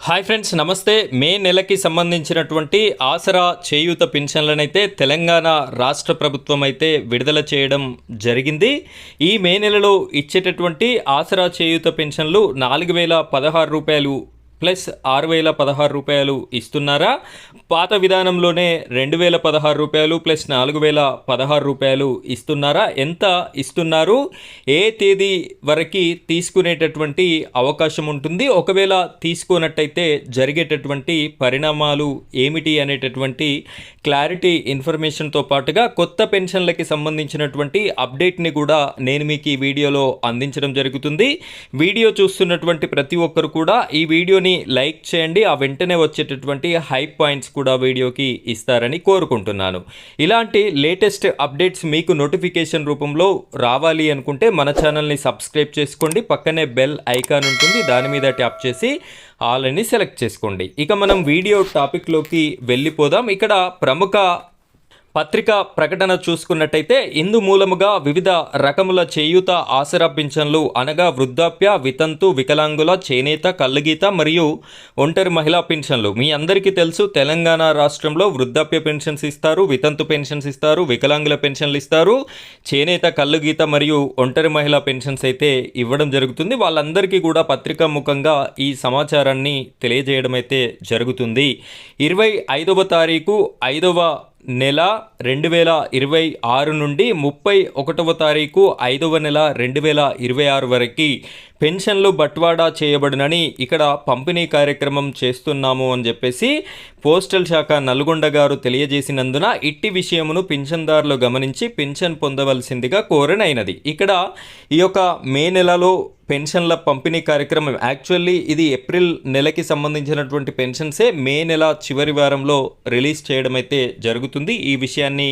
Hi friends, నమస్తే. మే నెలకి సంబంధించినటువంటి ఆసరా చేయూత పెన్షన్లనైతే తెలంగాణ రాష్ట్ర ప్రభుత్వం అయితే విడుదల చేయడం జరిగింది. ఈ మే నెలలో ఇచ్చేటటువంటి ఆసరా చేయూత పెన్షన్లు 4016 రూపాయలు ప్లస్ 6016 రూపాయలు ఇస్తున్నారా? పాత విధానంలోనే 2016 రూపాయలు ప్లస్ 4016 రూపాయలు ఇస్తున్నారా? ఎంత ఇస్తున్నారు? ఏ తేదీ వరకు తీసుకునేటటువంటి అవకాశం ఉంటుంది? ఒకవేళ తీసుకున్నట్టయితే జరిగేటటువంటి పరిణామాలు ఏమిటి అనేటటువంటి క్లారిటీ ఇన్ఫర్మేషన్తో పాటుగా కొత్త పెన్షన్లకి సంబంధించినటువంటి అప్డేట్ని కూడా నేను మీకు ఈ వీడియోలో అందించడం జరుగుతుంది. వీడియో చూస్తున్నటువంటి ప్రతి ఒక్కరు కూడా ఈ వీడియోని లైక్ చేయండి. ఆ వెంటనే వచ్చేటటువంటి హై పాయింట్స్ కూడా వీడియోకి ఇస్తారని కోరుకుంటున్నాను. ఇలాంటి లేటెస్ట్ అప్డేట్స్ మీకు నోటిఫికేషన్ రూపంలో రావాలి అనుకుంటే మన ఛానల్ని సబ్స్క్రైబ్ చేసుకోండి. పక్కనే బెల్ ఐకాన్ ఉంటుంది, దాని మీద ట్యాప్ చేసి ఆల్ అని సెలెక్ట్ చేసుకోండి. ఇక మనం వీడియో టాపిక్లోకి వెళ్ళిపోదాం. ఇక్కడ ప్రముఖ పత్రికా ప్రకటన చూసుకున్నట్టయితే ఇందు మూలముగా వివిధ రకముల చేయూత ఆసరా పింఛన్లు అనగా వృద్ధాప్య, వితంతు, వికలాంగుల, చేనేత, కల్లుగీత మరియు ఒంటరి మహిళా పింఛన్లు. మీ అందరికీ తెలుసు, తెలంగాణ రాష్ట్రంలో వృద్ధాప్య పెన్షన్స్ ఇస్తారు, వితంతు పెన్షన్స్ ఇస్తారు, వికలాంగుల పెన్షన్లు ఇస్తారు, చేనేత, కల్లుగీత మరియు ఒంటరి మహిళా పెన్షన్స్ అయితే ఇవ్వడం జరుగుతుంది. వాళ్ళందరికీ కూడా పత్రికా ముఖంగా ఈ సమాచారాన్ని తెలియజేయడం అయితే జరుగుతుంది. 25వ తారీఖు 5వ నెల 2026 నుండి 31వ తారీఖు 5వ నెల 2026 వరకు పెన్షన్లు బట్వాడా చేయబడునని ఇక్కడ పంపిణీ కార్యక్రమం చేస్తున్నాము అని చెప్పేసి పోస్టల్ శాఖ నల్గొండ గారు తెలియజేసినందున ఇట్టి విషయమును పింఛన్దారులు గమనించి పెన్షన్ పొందవలసిందిగా కోరనైనది. ఇక్కడ ఈ యొక్క మే నెలలో పెన్షన్ల పంపిణీ కార్యక్రమం యాక్చువల్లీ ఇది ఏప్రిల్ నెలకి సంబంధించినటువంటి పెన్షన్సే మే నెల చివరి వారంలో రిలీజ్ చేయడం అయితే జరుగుతుంది. ఈ విషయాన్ని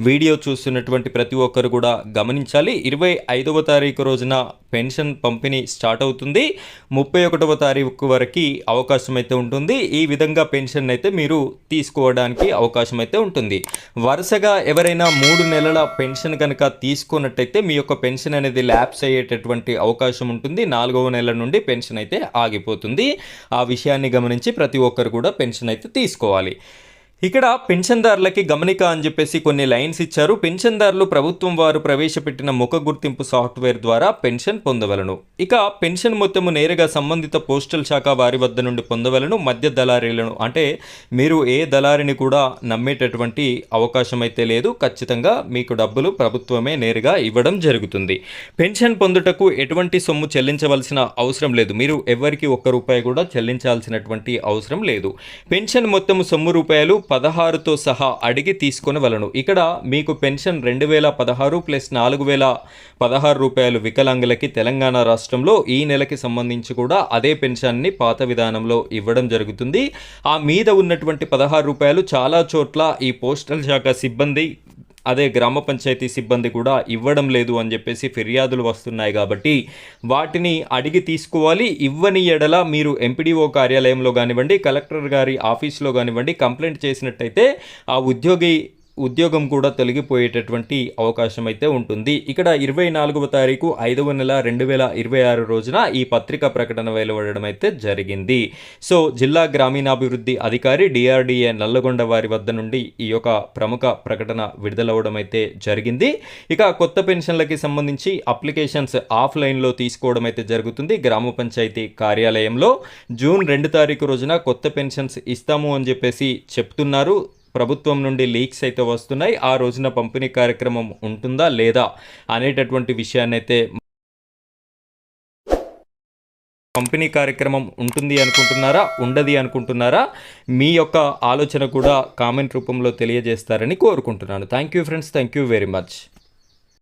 వీడియో చూస్తున్నటువంటి ప్రతి ఒక్కరు కూడా గమనించాలి. 25వ తారీఖు రోజున పెన్షన్ పంపిణీ స్టార్ట్ అవుతుంది. 31వ తారీఖు వరకు అవకాశం అయితే ఉంటుంది. ఈ విధంగా పెన్షన్ అయితే మీరు తీసుకోవడానికి అవకాశం అయితే ఉంటుంది. వరుసగా ఎవరైనా 3 నెలల పెన్షన్ కనుక తీసుకున్నట్టయితే మీ యొక్క పెన్షన్ అనేది ల్యాప్స్ అయ్యేటటువంటి అవకాశం ఉంటుంది. 4వ నెల నుండి పెన్షన్ అయితే ఆగిపోతుంది. ఆ విషయాన్ని గమనించి ప్రతి ఒక్కరు కూడా పెన్షన్ అయితే తీసుకోవాలి. ఇక్కడ పెన్షన్దారులకి గమనిక అని చెప్పేసి కొన్ని లైన్స్ ఇచ్చారు. పెన్షన్దారులు ప్రభుత్వం వారు ప్రవేశపెట్టిన ముఖ గుర్తింపు సాఫ్ట్వేర్ ద్వారా పెన్షన్ పొందవలను. ఇక పెన్షన్ మొత్తము నేరుగా సంబంధిత పోస్టల్ శాఖ వారి వద్ద నుండి పొందవలను. మధ్య దళారీలను అంటే మీరు ఏ దళారిని కూడా నమ్మేటటువంటి అవకాశం అయితే లేదు. ఖచ్చితంగా మీకు డబ్బులు ప్రభుత్వమే నేరుగా ఇవ్వడం జరుగుతుంది. పెన్షన్ పొందుటకు ఎటువంటి సొమ్ము చెల్లించవలసిన అవసరం లేదు. మీరు ఎవరికి ₹1 కూడా చెల్లించాల్సినటువంటి అవసరం లేదు. పెన్షన్ మొత్తము సొమ్ము రూపాయలు 16తో సహా అడిగి తీసుకొనవలను. ఇక్కడ మీకు పెన్షన్ 2016 ప్లస్ 4016 రూపాయలు వికలాంగులకి తెలంగాణ రాష్ట్రంలో ఈ నెలకి సంబంధించి కూడా అదే పెన్షన్ని పాత విధానంలో ఇవ్వడం జరుగుతుంది. ఆ మీద ఉన్నటువంటి 16 రూపాయలు చాలా చోట్ల ఈ పోస్టల్ శాఖ సిబ్బంది అదే గ్రామ పంచాయతీ సిబ్బంది కూడా ఇవ్వడం లేదు అని చెప్పేసి ఫిర్యాదులు వస్తున్నాయి. కాబట్టి వాటిని అడిగి తీసుకోవాలి. ఇవ్వని ఎడల మీరు ఎంపీడీఓ కార్యాలయంలో కానివ్వండి, కలెక్టర్ గారి ఆఫీస్లో కానివ్వండి కంప్లైంట్ చేసినట్టయితే ఆ ఉద్యోగం కూడా తొలగిపోయేటటువంటి అవకాశం అయితే ఉంటుంది. ఇక్కడ 24వ తారీఖు 5వ నెల 2026 రోజున ఈ పత్రికా ప్రకటన వెలువడడం అయితే జరిగింది. సో జిల్లా గ్రామీణాభివృద్ధి అధికారి DRDA నల్లగొండ వారి వద్ద నుండి ఈ యొక్క ప్రముఖ ప్రకటన విడుదలవడం అయితే జరిగింది. ఇక కొత్త పెన్షన్లకి సంబంధించి అప్లికేషన్స్ ఆఫ్లైన్లో తీసుకోవడం అయితే జరుగుతుంది. గ్రామ పంచాయతీ కార్యాలయంలో జూన్ 2 తారీఖు రోజున కొత్త పెన్షన్స్ ఇస్తాము అని చెప్పేసి చెప్తున్నారు. ప్రభుత్వం నుండి లీక్స్ అయితే వస్తున్నాయి. ఆ రోజున పంపిణీ కార్యక్రమం ఉంటుందా లేదా అనేటటువంటి విషయాన్ని అయితే పంపిణీ కార్యక్రమం ఉంటుంది అనుకుంటున్నారా, ఉండది అనుకుంటున్నారా? మీ యొక్క ఆలోచన కూడా కామెంట్ రూపంలో తెలియజేస్తారని కోరుకుంటున్నాను. Thank you friends, thank you very much.